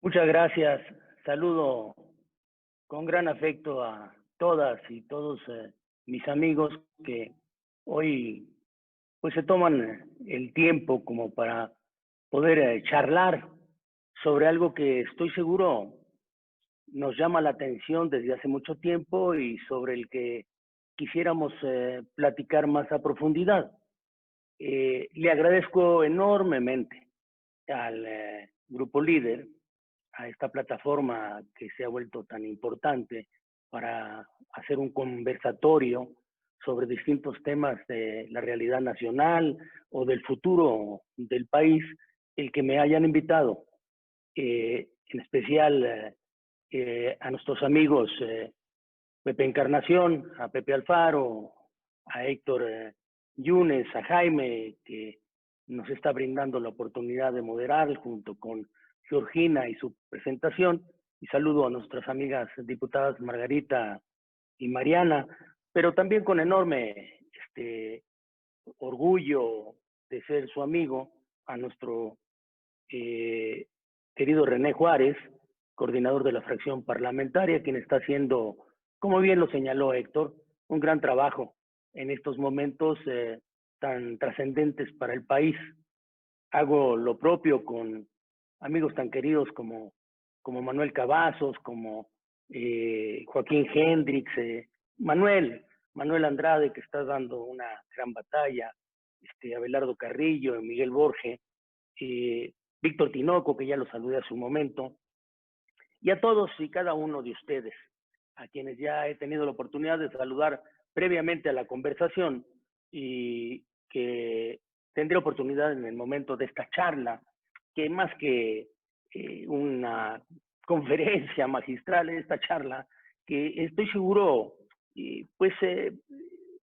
Muchas gracias. Saludo con gran afecto a todas y todos mis amigos que hoy pues se toman el tiempo como para poder charlar sobre algo que estoy seguro nos llama la atención desde hace mucho tiempo y sobre el que quisiéramos platicar más a profundidad. Le agradezco enormemente al Grupo Líder, a esta plataforma que se ha vuelto tan importante para hacer un conversatorio sobre distintos temas de la realidad nacional o del futuro del país, el que me hayan invitado, en especial a nuestros amigos Pepe Encarnación, a Pepe Alfaro, a Héctor Yunes, a Jaime, que nos está brindando la oportunidad de moderar junto con Georgina y su presentación. Y saludo a nuestras amigas diputadas Margarita y Mariana, pero también con enorme orgullo de ser su amigo, a nuestro eh, querido René Juárez, coordinador de la fracción parlamentaria, quien está haciendo, como bien lo señaló Héctor, un gran trabajo en estos momentos tan trascendentes para el país. Hago lo propio con amigos tan queridos como Manuel Cavazos, como Joaquín Hendrix, Manuel Andrade, que está dando una gran batalla, Abelardo Carrillo, Miguel Borges, eh, Víctor Tinoco, que ya lo saludé a su momento, y a todos y cada uno de ustedes, a quienes ya he tenido la oportunidad de saludar previamente a la conversación y que tendré oportunidad en el momento de esta charla, que más que una conferencia magistral, esta charla, que estoy seguro, pues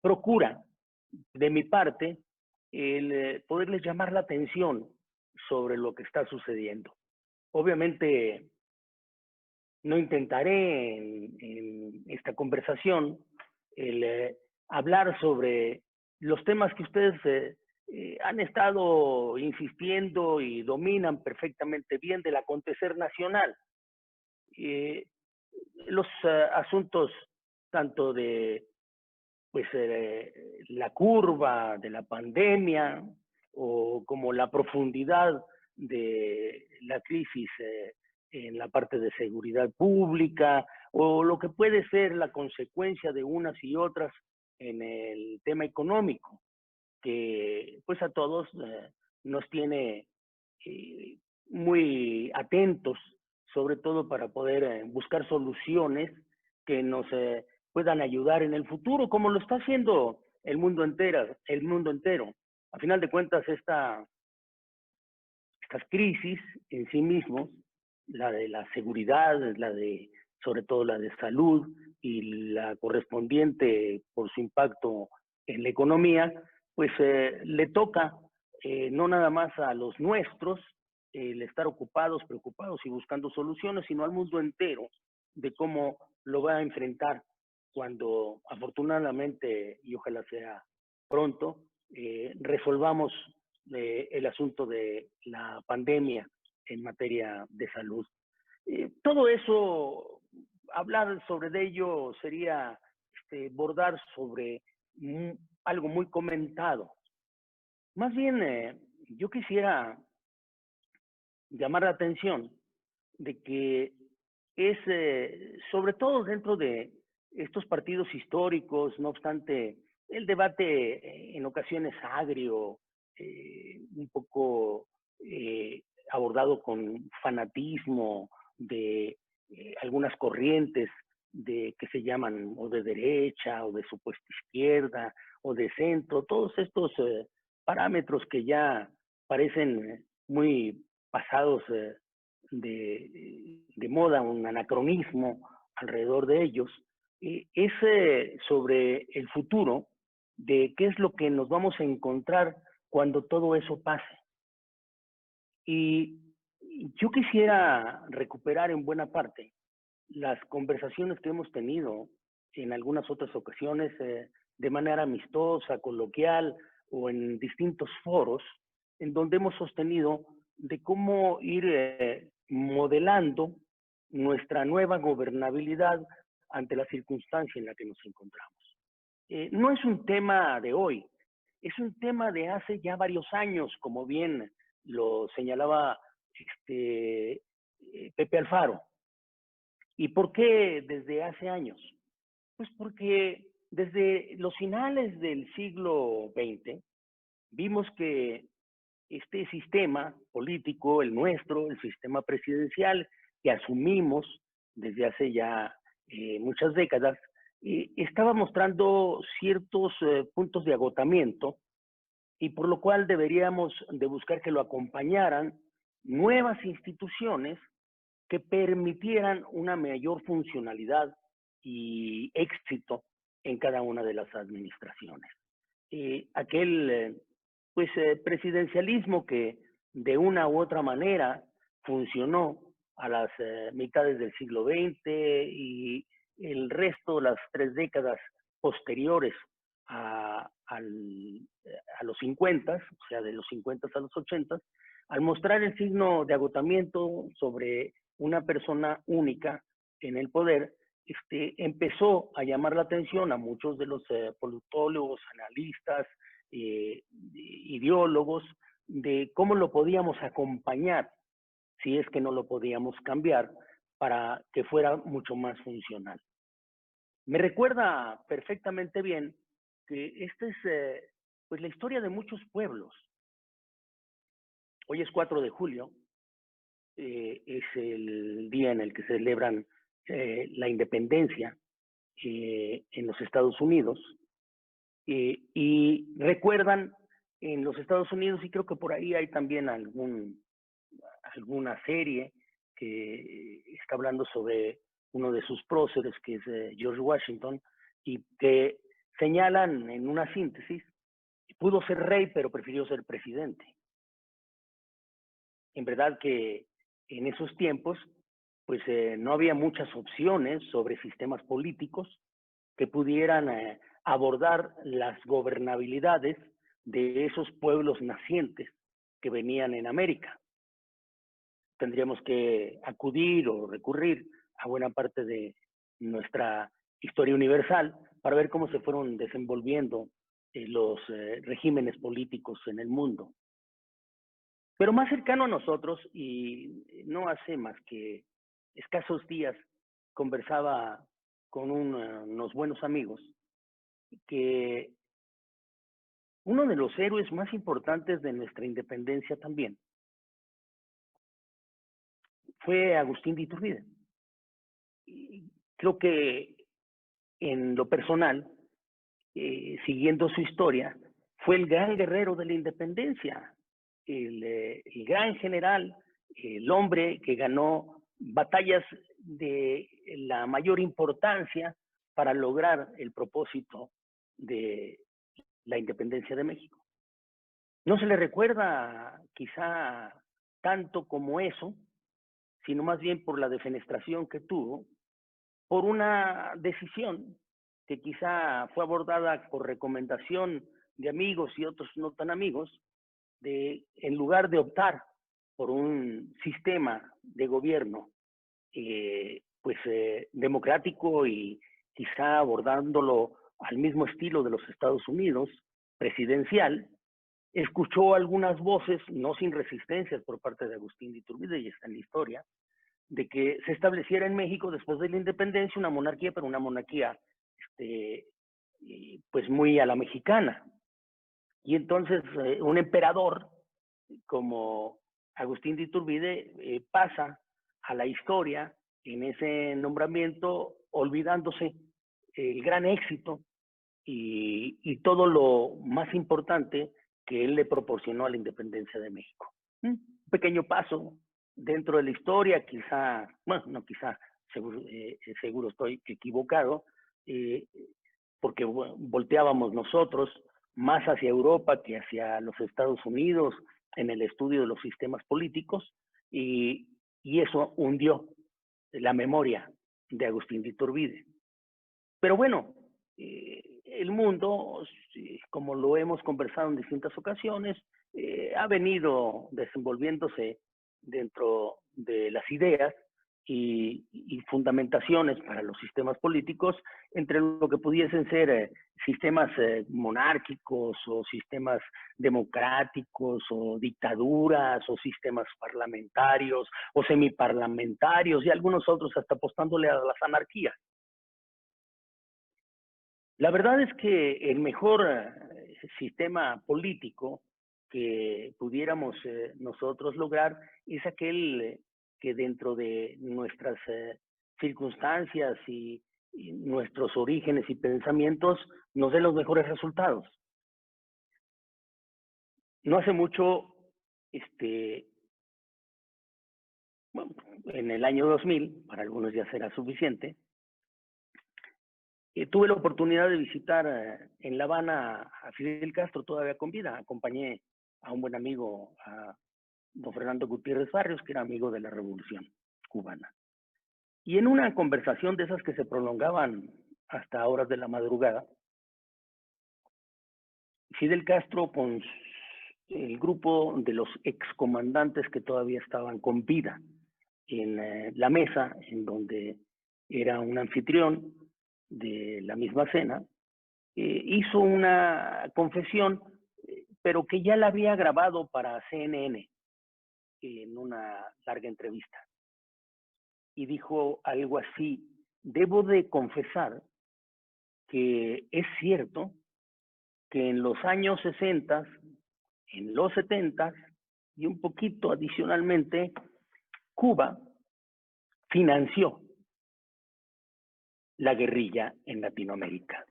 procura de mi parte el poderles llamar la atención sobre lo que está sucediendo. Obviamente no intentaré en esta conversación el hablar sobre los temas que ustedes han estado insistiendo y dominan perfectamente bien del acontecer nacional. Eh, los asuntos tanto de pues la curva de la pandemia o como la profundidad de la crisis en la parte de seguridad pública o lo que puede ser la consecuencia de unas y otras en el tema económico, que pues a todos nos tiene eh, muy atentos, sobre todo para poder buscar soluciones que nos puedan ayudar en el futuro, como lo está haciendo el mundo entero, el mundo entero. A final de cuentas, estas crisis en sí mismos, la de la seguridad, la de sobre todo la de salud y la correspondiente por su impacto en la economía, pues le toca no nada más a los nuestros el estar ocupados, preocupados y buscando soluciones, sino al mundo entero de cómo lo va a enfrentar cuando afortunadamente, y ojalá sea pronto, resolvamos el asunto de la pandemia en materia de salud. Todo eso, hablar sobre de ello sería bordar sobre algo muy comentado. Más bien, yo quisiera llamar la atención de que es, sobre todo dentro de estos partidos históricos, no obstante, el debate en ocasiones agrio, un poco abordado con fanatismo de algunas corrientes de que se llaman o de derecha o de supuesta izquierda o de centro, todos estos parámetros que ya parecen muy pasados de moda, un anacronismo alrededor de ellos, es sobre el futuro de qué es lo que nos vamos a encontrar cuando todo eso pase. Y yo quisiera recuperar en buena parte las conversaciones que hemos tenido en algunas otras ocasiones de manera amistosa, coloquial o en distintos foros, en donde hemos sostenido de cómo ir modelando nuestra nueva gobernabilidad ante la circunstancia en la que nos encontramos. No es un tema de hoy, es un tema de hace ya varios años, como bien lo señalaba Pepe Alfaro. ¿Y por qué desde hace años? Pues porque desde los finales del siglo XX vimos que este sistema político, el nuestro, el sistema presidencial que asumimos desde hace ya muchas décadas, estaba mostrando ciertos puntos de agotamiento y por lo cual deberíamos de buscar que lo acompañaran nuevas instituciones que permitieran una mayor funcionalidad y éxito en cada una de las administraciones. Aquel presidencialismo que de una u otra manera funcionó a las mitades del siglo XX y el resto, las 3 décadas posteriores a los 50, o sea, de los 50 a los 80, al mostrar el signo de agotamiento sobre una persona única en el poder, empezó a llamar la atención a muchos de los politólogos, analistas, ideólogos, de cómo lo podíamos acompañar, si es que no lo podíamos cambiar, para que fuera mucho más funcional. Me recuerda perfectamente bien que esta es pues la historia de muchos pueblos. Hoy es 4 de julio, es el día en el que celebran la independencia en los Estados Unidos, y recuerdan en los Estados Unidos, y creo que por ahí hay también alguna serie que está hablando sobre uno de sus próceres, que es George Washington, y que señalan en una síntesis, pudo ser rey, pero prefirió ser presidente. En verdad que en esos tiempos, pues no había muchas opciones sobre sistemas políticos que pudieran abordar las gobernabilidades de esos pueblos nacientes que venían en América. Tendríamos que acudir o recurrir a buena parte de nuestra historia universal para ver cómo se fueron desenvolviendo los regímenes políticos en el mundo. Pero más cercano a nosotros, y no hace más que escasos días, conversaba con unos buenos amigos que uno de los héroes más importantes de nuestra independencia también fue Agustín de Iturbide. Y creo que en lo personal, siguiendo su historia, fue el gran guerrero de la independencia, el gran general, el hombre que ganó batallas de la mayor importancia para lograr el propósito de la independencia de México. No se le recuerda quizá tanto como eso, sino más bien por la defenestración que tuvo, por una decisión que quizá fue abordada por recomendación de amigos y otros no tan amigos, de en lugar de optar por un sistema de gobierno democrático y quizá abordándolo al mismo estilo de los Estados Unidos, presidencial, escuchó algunas voces, no sin resistencias por parte de Agustín de Iturbide, y está en la historia, de que se estableciera en México después de la independencia una monarquía, pero una monarquía pues muy a la mexicana. Y entonces un emperador como Agustín de Iturbide pasa a la historia en ese nombramiento, olvidándose el gran éxito y todo lo más importante que él le proporcionó a la independencia de México. Un pequeño paso dentro de la historia, quizá, bueno, no quizá, seguro estoy equivocado, porque volteábamos nosotros más hacia Europa que hacia los Estados Unidos en el estudio de los sistemas políticos, y eso hundió la memoria de Agustín de Iturbide. Pero bueno, el mundo, como lo hemos conversado en distintas ocasiones, ha venido desenvolviéndose dentro de las ideas y fundamentaciones para los sistemas políticos entre lo que pudiesen ser sistemas monárquicos o sistemas democráticos o dictaduras o sistemas parlamentarios o semiparlamentarios y algunos otros hasta apostándole a las anarquías. La verdad es que el mejor sistema político que pudiéramos nosotros lograr es aquel que dentro de nuestras circunstancias y nuestros orígenes y pensamientos nos dé los mejores resultados. No hace mucho, bueno, en el año 2000, para algunos ya será suficiente, tuve la oportunidad de visitar en La Habana a Fidel Castro todavía con vida. Acompañé a un buen amigo, a don Fernando Gutiérrez Barrios, que era amigo de la Revolución Cubana. Y en una conversación de esas que se prolongaban hasta horas de la madrugada, Fidel Castro con el grupo de los excomandantes que todavía estaban con vida en la mesa, en donde era un anfitrión de la misma cena, hizo una confesión, pero que ya la había grabado para CNN en una larga entrevista. Y dijo algo así: debo de confesar que es cierto que en los años 60, en los 70 y un poquito adicionalmente, Cuba financió la guerrilla en Latinoamérica.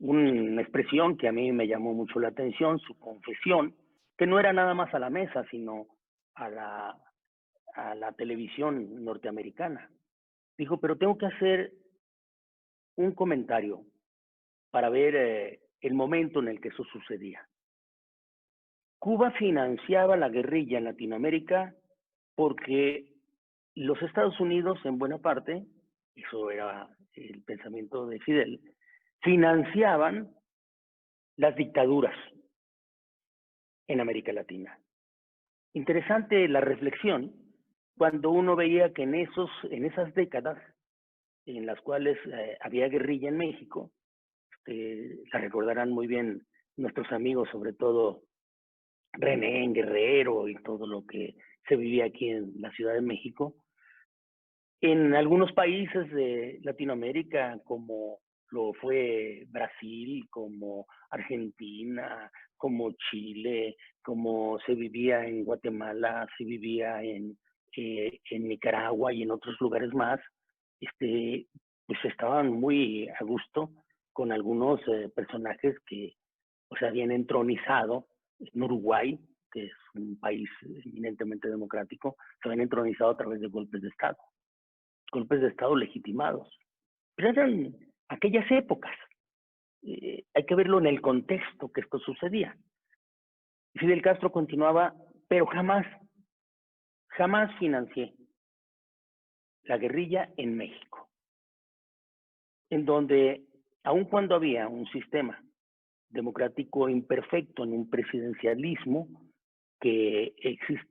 Una expresión que a mí me llamó mucho la atención, su confesión, que no era nada más a la mesa, sino a la televisión norteamericana. Dijo, pero tengo que hacer un comentario para ver el momento en el que eso sucedía. Cuba financiaba la guerrilla en Latinoamérica porque los Estados Unidos, en buena parte, eso era el pensamiento de Fidel, financiaban las dictaduras en América Latina. Interesante la reflexión cuando uno veía que en esas décadas en las cuales había guerrilla en México, la recordarán muy bien nuestros amigos, sobre todo René en Guerrero y todo lo que se vivía aquí en la Ciudad de México. En algunos países de Latinoamérica, como lo fue Brasil, como Argentina, como Chile, como se vivía en Guatemala, se vivía en Nicaragua y en otros lugares más, pues estaban muy a gusto con algunos personajes que se habían entronizado en Uruguay, que es un país eminentemente democrático, se habían entronizado a través de golpes de Estado legitimados. Pero eran aquellas épocas. Hay que verlo en el contexto que esto sucedía. Fidel Castro continuaba, pero jamás financié la guerrilla en México, en donde, aun cuando había un sistema democrático imperfecto en un presidencialismo que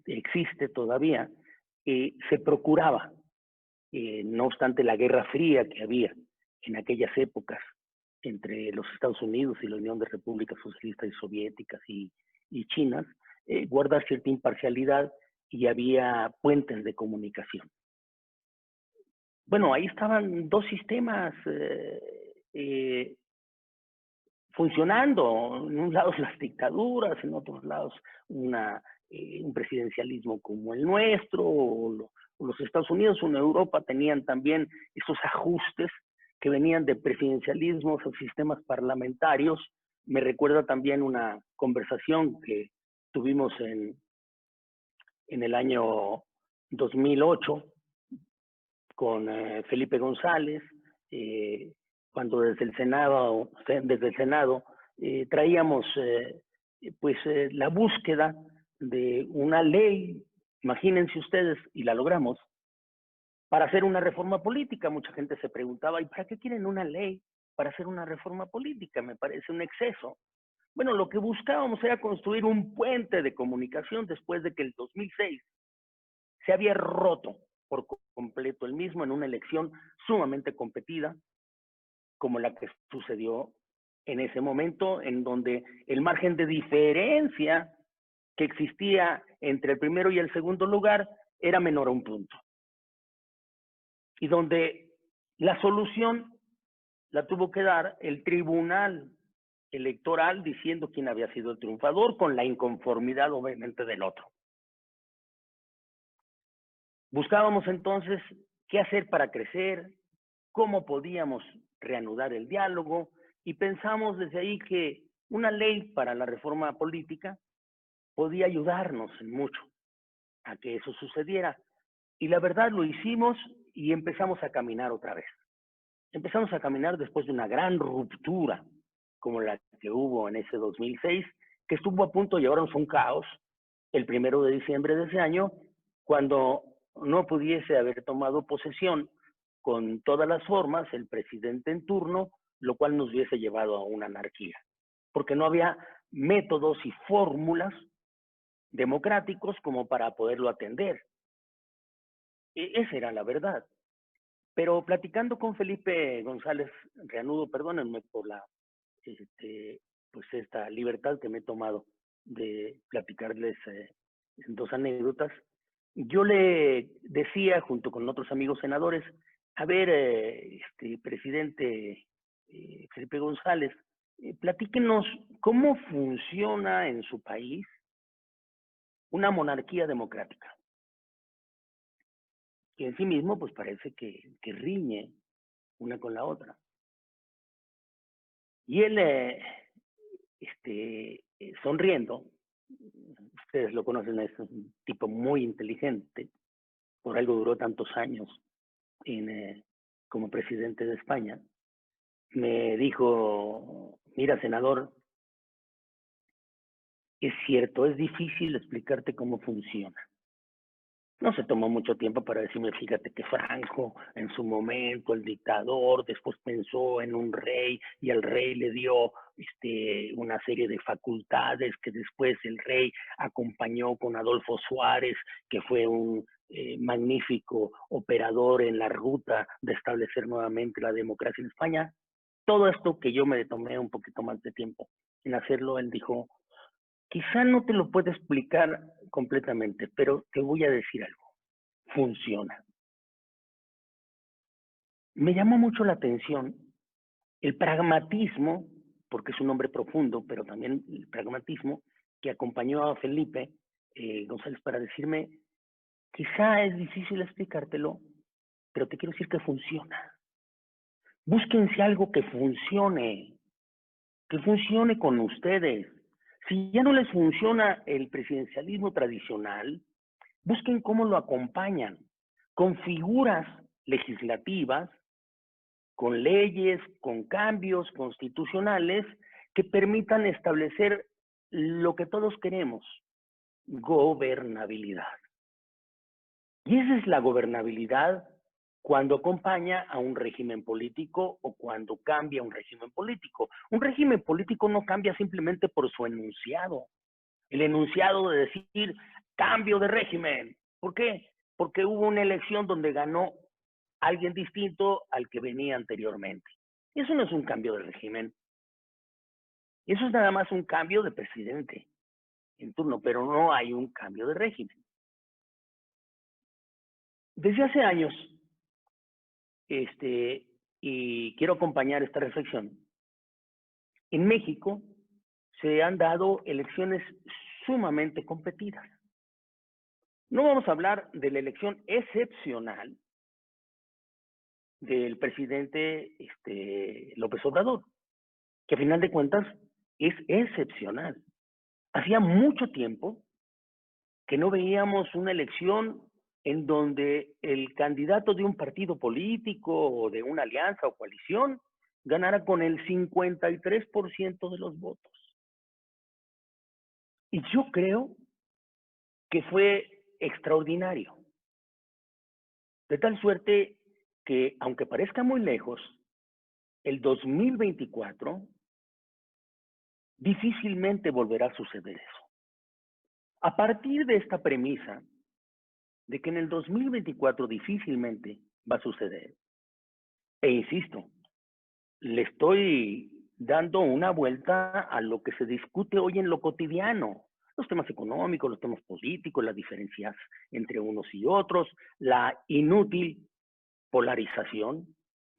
existe todavía, se procuraba, no obstante la Guerra Fría que había en aquellas épocas entre los Estados Unidos y la Unión de Repúblicas Socialistas y Soviéticas y chinas, guardar cierta imparcialidad y había puentes de comunicación. Bueno, ahí estaban dos sistemas funcionando, en un lado las dictaduras, en otros lados un presidencialismo como el nuestro, o los Estados Unidos o en Europa tenían también esos ajustes que venían de presidencialismos o sistemas parlamentarios. Me recuerda también una conversación que tuvimos en el año 2008 con Felipe González, cuando desde el Senado traíamos la búsqueda de una ley, imagínense ustedes, y la logramos, para hacer una reforma política. Mucha gente se preguntaba, ¿y para qué quieren una ley para hacer una reforma política? Me parece un exceso. Bueno, lo que buscábamos era construir un puente de comunicación después de que el 2006 se había roto por completo el mismo en una elección sumamente competida, como la que sucedió en ese momento, en donde el margen de diferencia que existía entre el primero y el segundo lugar era menor a un punto. Y donde la solución la tuvo que dar el tribunal electoral diciendo quién había sido el triunfador, con la inconformidad obviamente del otro. Buscábamos entonces qué hacer para crecer, cómo podíamos reanudar el diálogo y pensamos desde ahí que una ley para la reforma política podía ayudarnos en mucho a que eso sucediera. Y la verdad lo hicimos y empezamos a caminar otra vez. Empezamos a caminar después de una gran ruptura como la que hubo en ese 2006, que estuvo a punto de llevarnos a un caos el 1 de diciembre de ese año, cuando no pudiese haber tomado posesión con todas las formas el presidente en turno, lo cual nos hubiese llevado a una anarquía, porque no había métodos y fórmulas democráticos como para poderlo atender. Esa era la verdad. Pero platicando con Felipe González Reanudo, perdónenme por la pues esta libertad que me he tomado de platicarles dos anécdotas. Yo le decía, junto con otros amigos senadores, a ver, presidente Felipe González, platíquenos cómo funciona en su país una monarquía democrática, que en sí mismo pues parece que riñe una con la otra. Y él, sonriendo, ustedes lo conocen, es un tipo muy inteligente, por algo duró tantos años como presidente de España, me dijo, mira, senador, es cierto, es difícil explicarte cómo funciona. No se tomó mucho tiempo para decirme, fíjate que Franco, en su momento, el dictador, después pensó en un rey y el rey le dio una serie de facultades que después el rey acompañó con Adolfo Suárez, que fue un magnífico operador en la ruta de establecer nuevamente la democracia en España. Todo esto que yo me tomé un poquito más de tiempo en hacerlo, él dijo, quizá no te lo puedo explicar completamente, pero te voy a decir algo. Funciona. Me llamó mucho la atención el pragmatismo, porque es un hombre profundo, pero también el pragmatismo que acompañó a Felipe González para decirme, quizá es difícil explicártelo, pero te quiero decir que funciona. Búsquense algo que funcione con ustedes. Si ya no les funciona el presidencialismo tradicional, busquen cómo lo acompañan, con figuras legislativas, con leyes, con cambios constitucionales que permitan establecer lo que todos queremos, gobernabilidad. Y esa es la gobernabilidad cuando acompaña a un régimen político o cuando cambia un régimen político. Un régimen político no cambia simplemente por su enunciado. El enunciado de decir cambio de régimen. ¿Por qué? Porque hubo una elección donde ganó alguien distinto al que venía anteriormente. Eso no es un cambio de régimen. Eso es nada más un cambio de presidente en turno, pero no hay un cambio de régimen. Desde hace años, y quiero acompañar esta reflexión, en México se han dado elecciones sumamente competidas. No vamos a hablar de la elección excepcional del presidente López Obrador, que a final de cuentas es excepcional. Hacía mucho tiempo que no veíamos una elección en donde el candidato de un partido político o de una alianza o coalición ganara con el 53% de los votos. Y yo creo que fue extraordinario, de tal suerte que, aunque parezca muy lejos, el 2024 difícilmente volverá a suceder eso. A partir de esta premisa de que en el 2024 difícilmente va a suceder, e insisto, le estoy dando una vuelta a lo que se discute hoy en lo cotidiano, los temas económicos, los temas políticos, las diferencias entre unos y otros, la inútil polarización,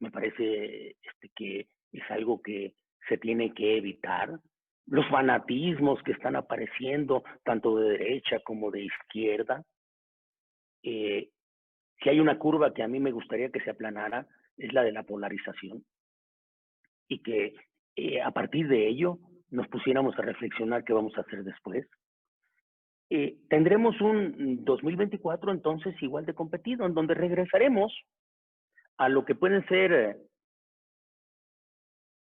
me parece que es algo que se tiene que evitar, los fanatismos que están apareciendo tanto de derecha como de izquierda, si hay una curva que a mí me gustaría que se aplanara, es la de la polarización, y que a partir de ello nos pusiéramos a reflexionar qué vamos a hacer después. Tendremos un 2024 entonces igual de competido, en donde regresaremos a lo que pueden ser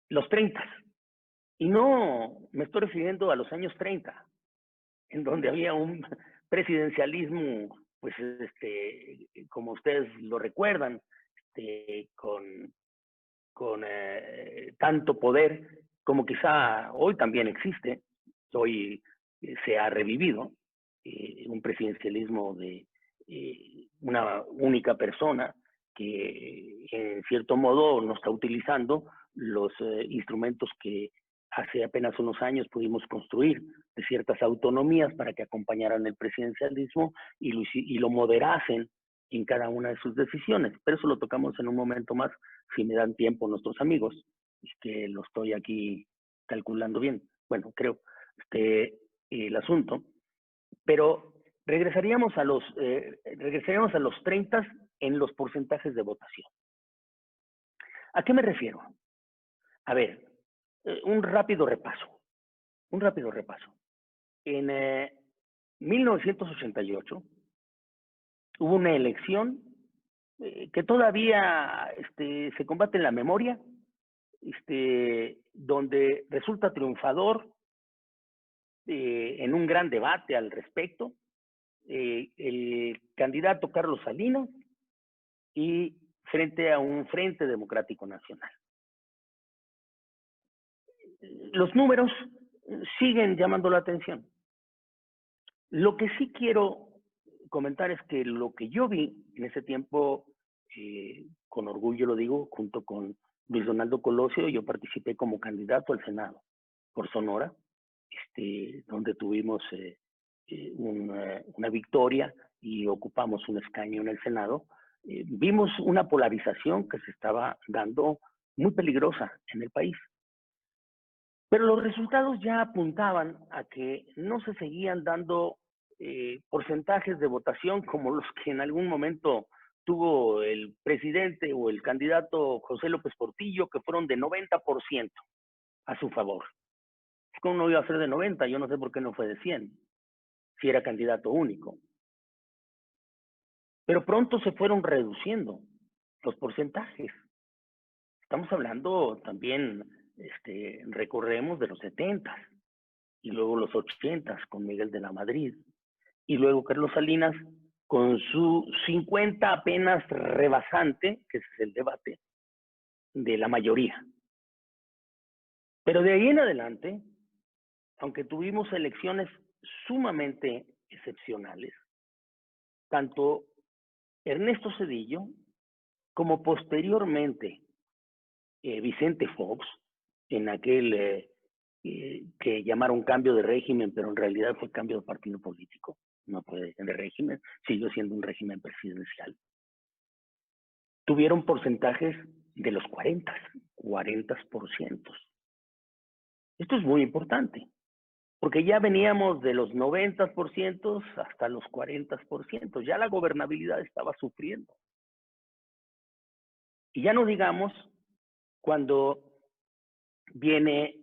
los 30. Y no me estoy refiriendo a los años 30, en donde había un presidencialismo, pues, como ustedes lo recuerdan, con tanto poder como quizá hoy también existe. Hoy se ha revivido un presidencialismo de una única persona que en cierto modo no está utilizando los instrumentos que hace apenas unos años pudimos construir de ciertas autonomías para que acompañaran el presidencialismo y lo moderasen en cada una de sus decisiones. Pero eso lo tocamos en un momento más, si me dan tiempo nuestros amigos, es que lo estoy aquí calculando bien. Bueno, creo el asunto, pero regresaríamos a los 30 en los porcentajes de votación. ¿A qué me refiero? A ver, un rápido repaso. En 1988 hubo una elección que todavía se combate en la memoria, donde resulta triunfador en un gran debate al respecto el candidato Carlos Salinas y frente a un Frente Democrático Nacional. Los números siguen llamando la atención. Lo que sí quiero comentar es que lo que yo vi en ese tiempo, con orgullo lo digo, junto con Luis Donaldo Colosio, yo participé como candidato al Senado por Sonora, donde tuvimos una victoria y ocupamos un escaño en el Senado. Vimos una polarización que se estaba dando muy peligrosa en el país. Pero los resultados ya apuntaban a que no se seguían dando porcentajes de votación como los que en algún momento tuvo el presidente o el candidato José López Portillo, que fueron de 90% a su favor. ¿Cómo no iba a ser de 90? Yo no sé por qué no fue de 100, si era candidato único. Pero pronto se fueron reduciendo los porcentajes. Estamos hablando también, recorremos de los 70 y luego los 80 con Miguel de la Madrid, y luego Carlos Salinas con su 50 apenas rebasante, que ese es el debate, de la mayoría. Pero de ahí en adelante, aunque tuvimos elecciones sumamente excepcionales, tanto Ernesto Zedillo como posteriormente Vicente Fox, en aquel que llamaron cambio de régimen, pero en realidad fue cambio de partido político, no fue de régimen, siguió siendo un régimen presidencial. Tuvieron porcentajes de los 40%. Esto es muy importante, porque ya veníamos de los 90% hasta los 40%, ya la gobernabilidad estaba sufriendo. Y ya no digamos cuando viene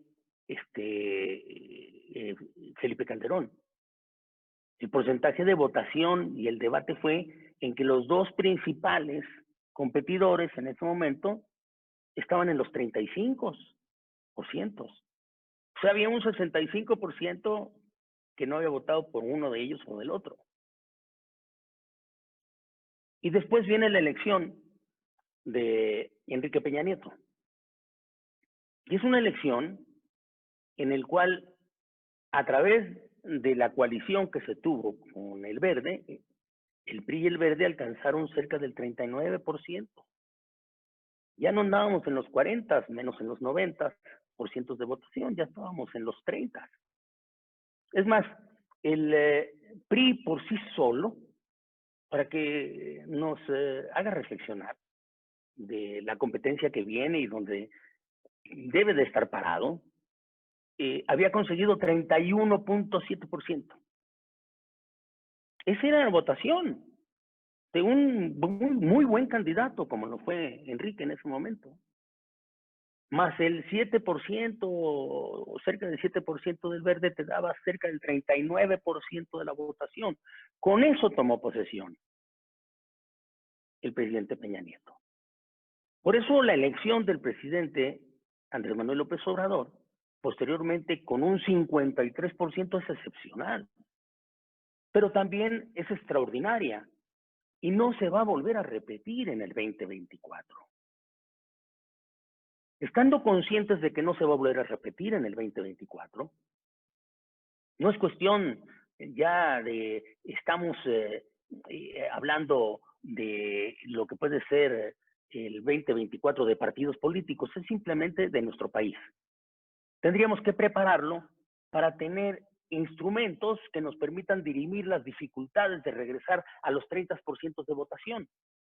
Felipe Calderón. El porcentaje de votación y el debate fue en que los dos principales competidores en ese momento estaban en los 35%. O sea, había un 65% que no había votado por uno de ellos o del otro. Y después viene la elección de Enrique Peña Nieto. Y es una elección en el cual, a través de la coalición que se tuvo con el Verde, el PRI y el Verde alcanzaron cerca del 39%. Ya no andábamos en los 40, menos en los 90% de votación, ya estábamos en los 30. Es más, el PRI por sí solo, para que nos haga reflexionar de la competencia que viene y donde debe de estar parado, había conseguido 31.7%. Esa era la votación de un muy buen candidato, como lo fue Enrique en ese momento. Más el 7%, o cerca del 7% del Verde, te daba cerca del 39% de la votación. Con eso tomó posesión el presidente Peña Nieto. Por eso la elección del presidente Andrés Manuel López Obrador, posteriormente con un 53%, es excepcional, pero también es extraordinaria y no se va a volver a repetir en el 2024. Estando conscientes de que no se va a volver a repetir en el 2024, no es cuestión ya de, estamos hablando de lo que puede ser el 2024 de partidos políticos, es simplemente de nuestro país. Tendríamos que prepararlo para tener instrumentos que nos permitan dirimir las dificultades de regresar a los 30% de votación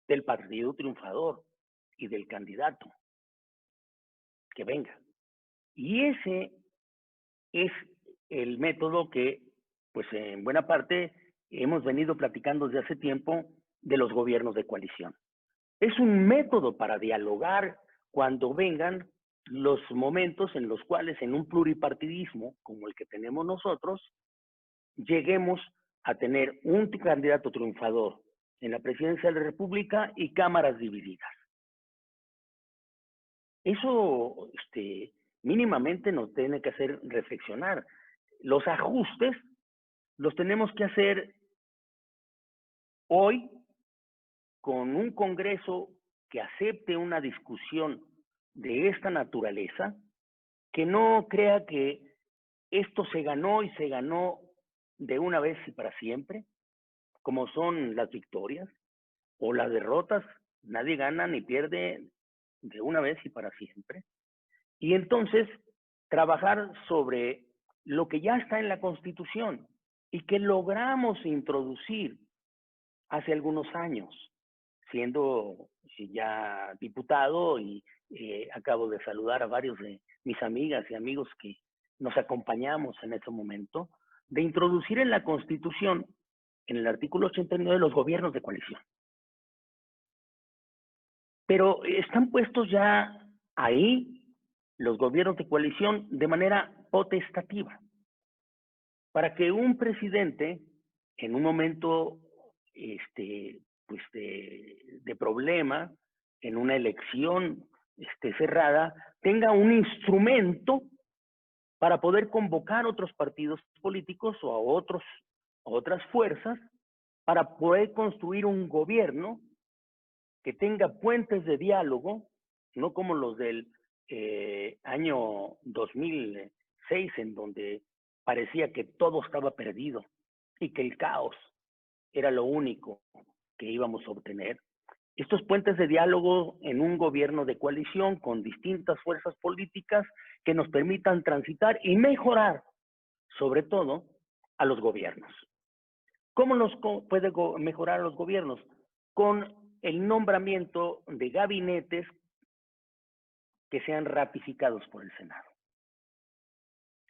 del partido triunfador y del candidato que venga. Y ese es el método que, pues en buena parte, hemos venido platicando desde hace tiempo de los gobiernos de coalición. Es un método para dialogar cuando vengan los momentos en los cuales en un pluripartidismo como el que tenemos nosotros, lleguemos a tener un candidato triunfador en la presidencia de la República y cámaras divididas. Eso mínimamente nos tiene que hacer reflexionar. Los ajustes los tenemos que hacer hoy con un Congreso que acepte una discusión de esta naturaleza, que no crea que esto se ganó y se ganó de una vez y para siempre, como son las victorias o las derrotas. Nadie gana ni pierde de una vez y para siempre. Y entonces trabajar sobre lo que ya está en la Constitución y que logramos introducir hace algunos años, siendo ya diputado, y acabo de saludar a varios de mis amigas y amigos que nos acompañamos en ese momento, de introducir en la Constitución, en el artículo 89, los gobiernos de coalición. Pero están puestos ya ahí los gobiernos de coalición de manera potestativa, para que un presidente, en un momento pues de problema, en una elección cerrada, tenga un instrumento para poder convocar otros partidos políticos o a otras fuerzas para poder construir un gobierno que tenga puentes de diálogo, no como los del año 2006, en donde parecía que todo estaba perdido y que el caos era lo único que íbamos a obtener. Estos puentes de diálogo en un gobierno de coalición con distintas fuerzas políticas que nos permitan transitar y mejorar, sobre todo, a los gobiernos. ¿Cómo nos puede mejorar a los gobiernos? Con el nombramiento de gabinetes que sean ratificados por el Senado.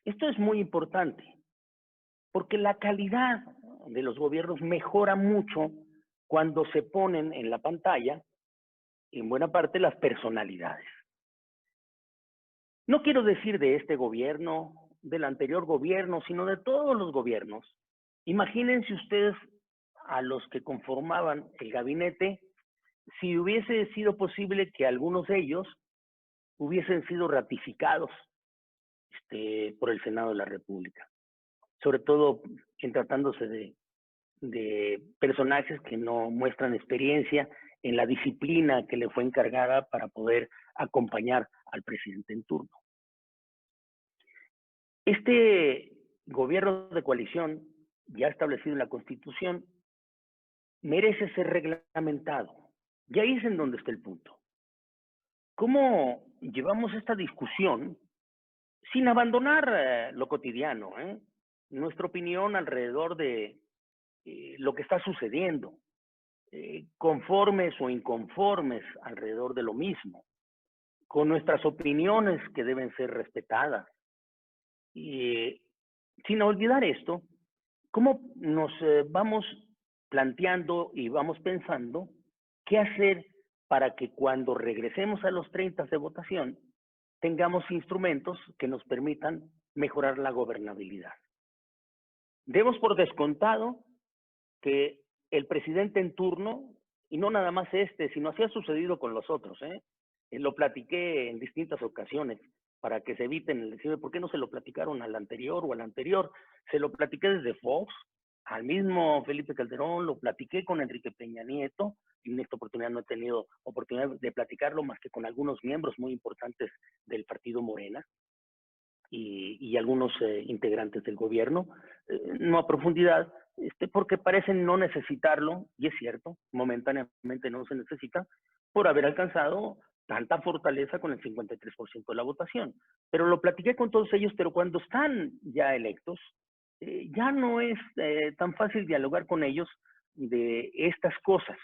Esto es muy importante, porque la calidad de los gobiernos mejora mucho cuando se ponen en la pantalla, en buena parte, las personalidades. No quiero decir de este gobierno, del anterior gobierno, sino de todos los gobiernos. Imagínense ustedes a los que conformaban el gabinete, si hubiese sido posible que algunos de ellos hubiesen sido ratificados por el Senado de la República, sobre todo en tratándose de personajes que no muestran experiencia en la disciplina que le fue encargada para poder acompañar al presidente en turno. Este gobierno de coalición, ya establecido en la Constitución, merece ser reglamentado. Y ahí es en donde está el punto. ¿Cómo llevamos esta discusión sin abandonar lo cotidiano? Nuestra opinión alrededor de lo que está sucediendo, conformes o inconformes alrededor de lo mismo, con nuestras opiniones que deben ser respetadas. Y sin olvidar esto, ¿cómo nos vamos planteando y vamos pensando qué hacer para que cuando regresemos a los 30 de votación tengamos instrumentos que nos permitan mejorar la gobernabilidad? Demos por descontado que el presidente en turno, y no nada más este, sino así ha sucedido con los otros, lo platiqué en distintas ocasiones para que se eviten el decir, ¿por qué no se lo platicaron al anterior o al anterior? Se lo platiqué desde Fox, al mismo Felipe Calderón, lo platiqué con Enrique Peña Nieto, y en esta oportunidad no he tenido oportunidad de platicarlo más que con algunos miembros muy importantes del partido Morena y algunos integrantes del gobierno, no a profundidad, porque parecen no necesitarlo, y es cierto, momentáneamente no se necesita, por haber alcanzado tanta fortaleza con el 53% de la votación. Pero lo platiqué con todos ellos, pero cuando están ya electos, ya no es tan fácil dialogar con ellos de estas cosas.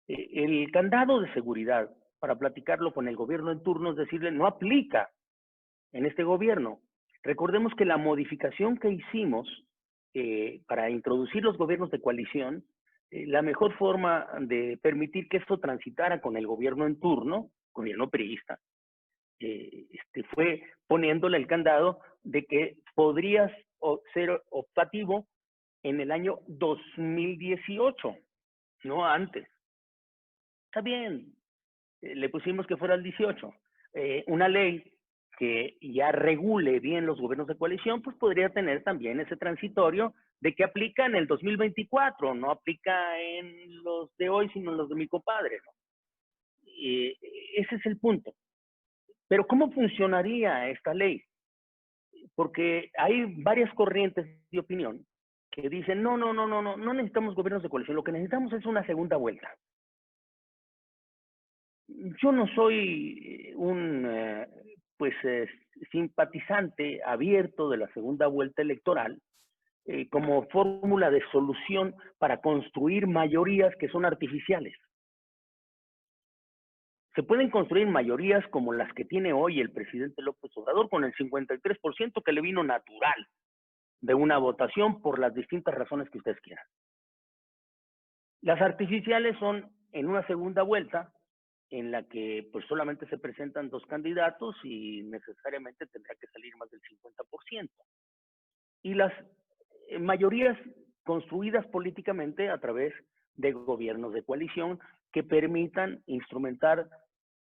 El candado de seguridad, para platicarlo con el gobierno en turno, es decirle, no aplica en este gobierno. Recordemos que la modificación que hicimos para introducir los gobiernos de coalición, la mejor forma de permitir que esto transitara con el gobierno en turno, gobierno priista, fue poniéndole el candado de que podrías ser optativo en el año 2018, no antes. Está bien, le pusimos que fuera el 18. Una ley que ya regule bien los gobiernos de coalición, pues podría tener también ese transitorio de que aplica en el 2024, no aplica en los de hoy, sino en los de mi compadre, ¿no? Ese es el punto. Pero ¿cómo funcionaría esta ley? Porque hay varias corrientes de opinión que dicen, no necesitamos gobiernos de coalición, lo que necesitamos es una segunda vuelta. Yo no soy un pues simpatizante abierto de la segunda vuelta electoral como fórmula de solución para construir mayorías que son artificiales. Se pueden construir mayorías como las que tiene hoy el presidente López Obrador, con el 53% que le vino natural de una votación por las distintas razones que ustedes quieran. Las artificiales son en una segunda vuelta en la que pues solamente se presentan dos candidatos y necesariamente tendrá que salir más del 50%. Y las mayorías construidas políticamente a través de gobiernos de coalición que permitan instrumentar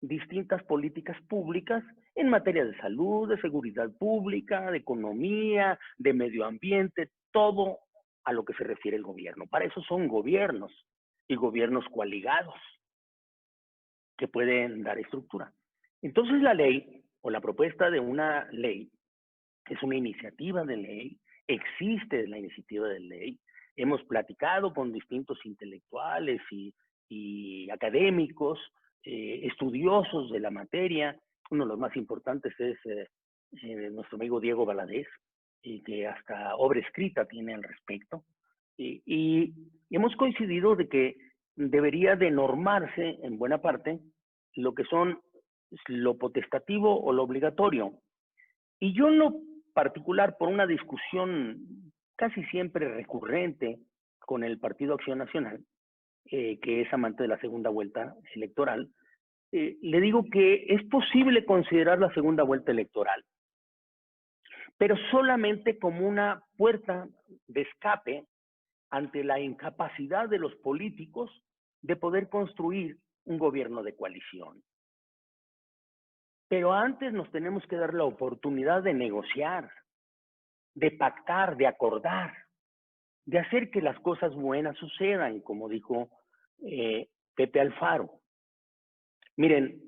distintas políticas públicas en materia de salud, de seguridad pública, de economía, de medio ambiente, todo a lo que se refiere el gobierno. Para eso son gobiernos y gobiernos coaligados que pueden dar estructura. Entonces la ley o la propuesta de una ley es una iniciativa de ley, existe la iniciativa de ley, hemos platicado con distintos intelectuales y académicos, estudiosos de la materia, uno de los más importantes es nuestro amigo Diego Valadez, que hasta obra escrita tiene al respecto, y hemos coincidido de que debería de normarse en buena parte lo que son lo potestativo o lo obligatorio. Y yo en lo particular, por una discusión casi siempre recurrente con el Partido Acción Nacional, que es amante de la segunda vuelta electoral, le digo que es posible considerar la segunda vuelta electoral, pero solamente como una puerta de escape ante la incapacidad de los políticos de poder construir un gobierno de coalición. Pero antes nos tenemos que dar la oportunidad de negociar, de pactar, de acordar, de hacer que las cosas buenas sucedan, como dijo Pepe Alfaro. Miren,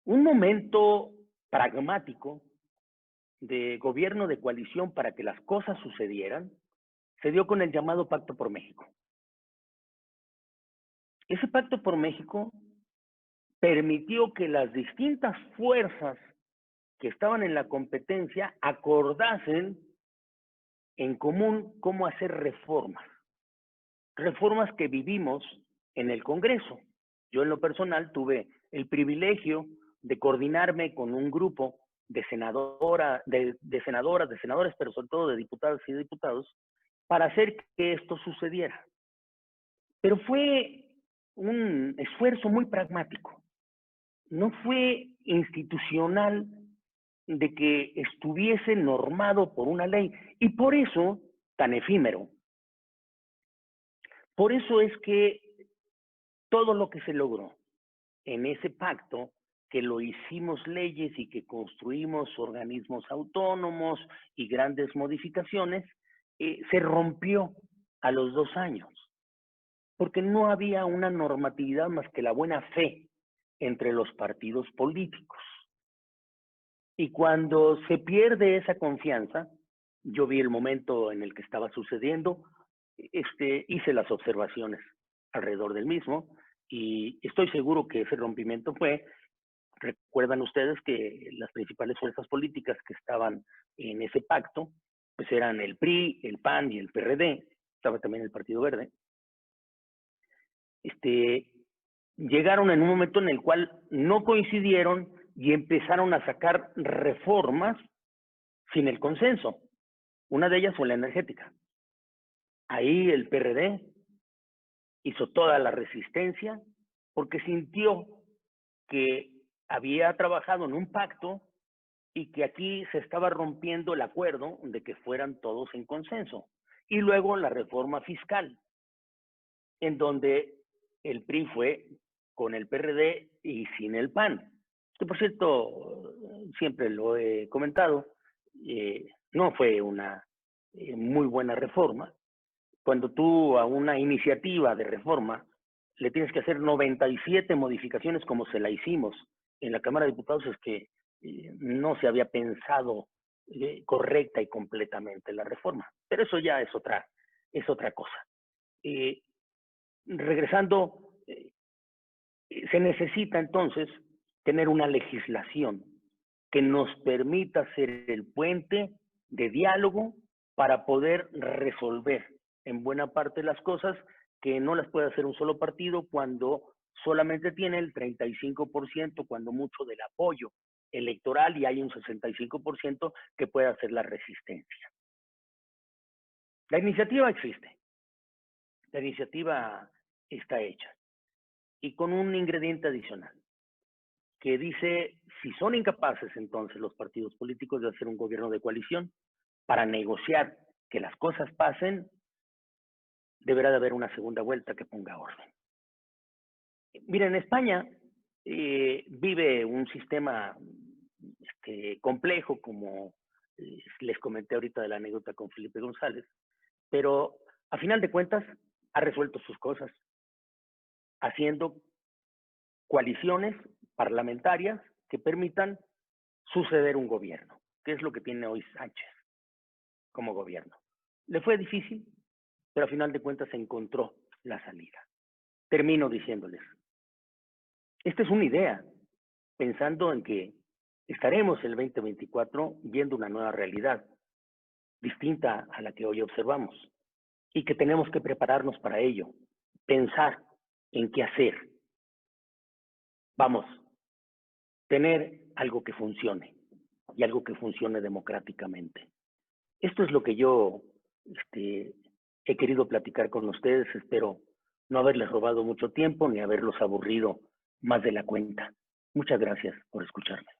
un momento pragmático de gobierno de coalición para que las cosas sucedieran se dio con el llamado Pacto por México. Ese Pacto por México permitió que las distintas fuerzas que estaban en la competencia acordasen en común cómo hacer reformas que vivimos en el Congreso. Yo en lo personal tuve el privilegio de coordinarme con un grupo de senadoras, de senadores, pero sobre todo de diputadas y diputados, para hacer que esto sucediera. Pero fue un esfuerzo muy pragmático. No fue institucional de que estuviese normado por una ley, y por eso tan efímero. Por eso es que todo lo que se logró en ese pacto, que lo hicimos leyes y que construimos organismos autónomos y grandes modificaciones, se rompió a los 2 años, porque no había una normatividad más que la buena fe entre los partidos políticos. Y cuando se pierde esa confianza, yo vi el momento en el que estaba sucediendo, hice las observaciones alrededor del mismo y estoy seguro que ese rompimiento recuerdan ustedes que las principales fuerzas políticas que estaban en ese pacto, pues eran el PRI, el PAN y el PRD, estaba también el Partido Verde. Llegaron en un momento en el cual no coincidieron y empezaron a sacar reformas sin el consenso. Una de ellas fue la energética. Ahí el PRD hizo toda la resistencia porque sintió que había trabajado en un pacto y que aquí se estaba rompiendo el acuerdo de que fueran todos en consenso. Y luego la reforma fiscal, en donde el PRI fue con el PRD y sin el PAN. Que por cierto, siempre lo he comentado, no fue una muy buena reforma. Cuando tú a una iniciativa de reforma le tienes que hacer 97 modificaciones como se la hicimos en la Cámara de Diputados, es que no se había pensado correcta y completamente la reforma. Pero eso ya es otra cosa. Regresando, se necesita entonces tener una legislación que nos permita ser el puente de diálogo para poder resolver en buena parte las cosas que no las puede hacer un solo partido cuando solamente tiene el 35%, cuando mucho, del apoyo electoral, y hay un 65% que puede hacer la resistencia. La iniciativa existe, la iniciativa está hecha, y con un ingrediente adicional, que dice, si son incapaces entonces los partidos políticos de hacer un gobierno de coalición para negociar que las cosas pasen, deberá de haber una segunda vuelta que ponga orden. Miren, en España vive un sistema complejo, como les comenté ahorita de la anécdota con Felipe González, pero a final de cuentas ha resuelto sus cosas haciendo coaliciones parlamentarias que permitan suceder un gobierno, que es lo que tiene hoy Sánchez como gobierno. Le fue difícil, pero a final de cuentas se encontró la salida. Termino diciéndoles, esta es una idea, pensando en que estaremos el 2024 viendo una nueva realidad, distinta a la que hoy observamos, y que tenemos que prepararnos para ello, pensar en qué hacer. Vamos, tener algo que funcione, y algo que funcione democráticamente. Esto es lo que yo he querido platicar con ustedes. Espero no haberles robado mucho tiempo ni haberlos aburrido más de la cuenta. Muchas gracias por escucharme.